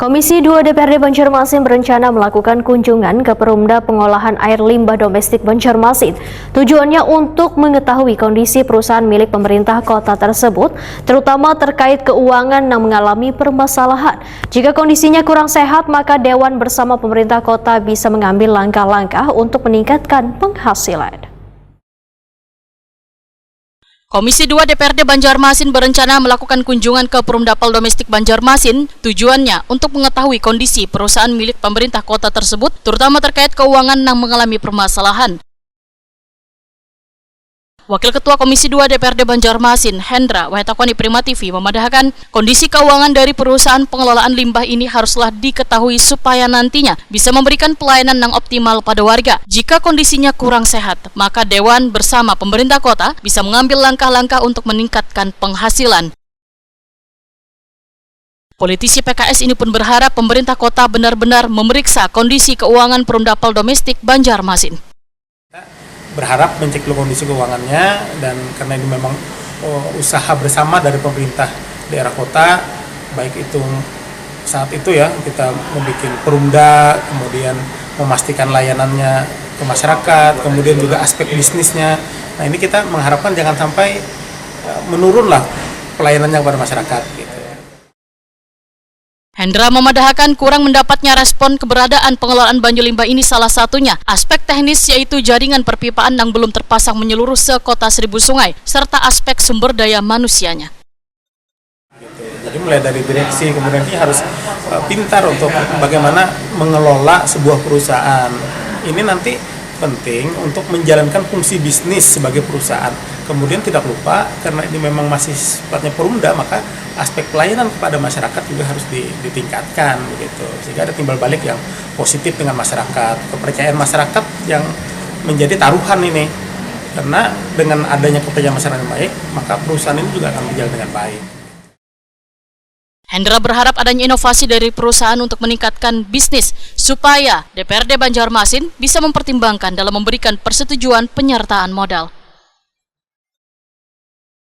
Komisi 2 DPRD Banjarmasin berencana melakukan kunjungan ke Perumda Pengolahan Air Limbah Domestik Banjarmasin. Tujuannya untuk mengetahui kondisi perusahaan milik pemerintah kota tersebut, terutama terkait keuangan yang mengalami permasalahan. Jika kondisinya kurang sehat, maka Dewan bersama pemerintah kota bisa mengambil langkah-langkah untuk meningkatkan penghasilan. Komisi 2 DPRD Banjarmasin berencana melakukan kunjungan ke Perumda Domestik Banjarmasin. Tujuannya untuk mengetahui kondisi perusahaan milik pemerintah kota tersebut, terutama terkait keuangan yang mengalami permasalahan. Wakil Ketua Komisi 2 DPRD Banjarmasin, Hendra Wahetakoni Prima TV, memadahkan kondisi keuangan dari perusahaan pengelolaan limbah ini haruslah diketahui supaya nantinya bisa memberikan pelayanan yang optimal pada warga. Jika kondisinya kurang sehat, maka Dewan bersama pemerintah kota bisa mengambil langkah-langkah untuk meningkatkan penghasilan. Politisi PKS ini pun berharap pemerintah kota benar-benar memeriksa kondisi keuangan Perumda Domestik Banjarmasin. Berharap mencek kondisi keuangannya, dan karena ini memang usaha bersama dari pemerintah daerah kota, baik itu saat itu ya kita membuat perumda, kemudian memastikan layanannya ke masyarakat, kemudian juga aspek bisnisnya. Nah, ini kita mengharapkan jangan sampai menurunlah pelayanannya kepada masyarakat gitu. Hendra memadahkan kurang mendapatnya respon keberadaan pengelolaan banjir limbah ini, salah satunya aspek teknis yaitu jaringan perpipaan yang belum terpasang menyeluruh sekota 1000 sungai, serta aspek sumber daya manusianya. Jadi mulai dari direksi, kemudian ini harus pintar untuk bagaimana mengelola sebuah perusahaan. Ini nanti penting untuk menjalankan fungsi bisnis sebagai perusahaan. Kemudian tidak lupa, karena ini memang masih sifatnya perumda, maka aspek pelayanan kepada masyarakat juga harus ditingkatkan begitu. Sehingga ada timbal balik yang positif dengan masyarakat, kepercayaan masyarakat yang menjadi taruhan ini. Karena dengan adanya kepercayaan masyarakat yang baik, maka perusahaan ini juga akan berjalan dengan baik. Hendra berharap adanya inovasi dari perusahaan untuk meningkatkan bisnis supaya DPRD Banjarmasin bisa mempertimbangkan dalam memberikan persetujuan penyertaan modal.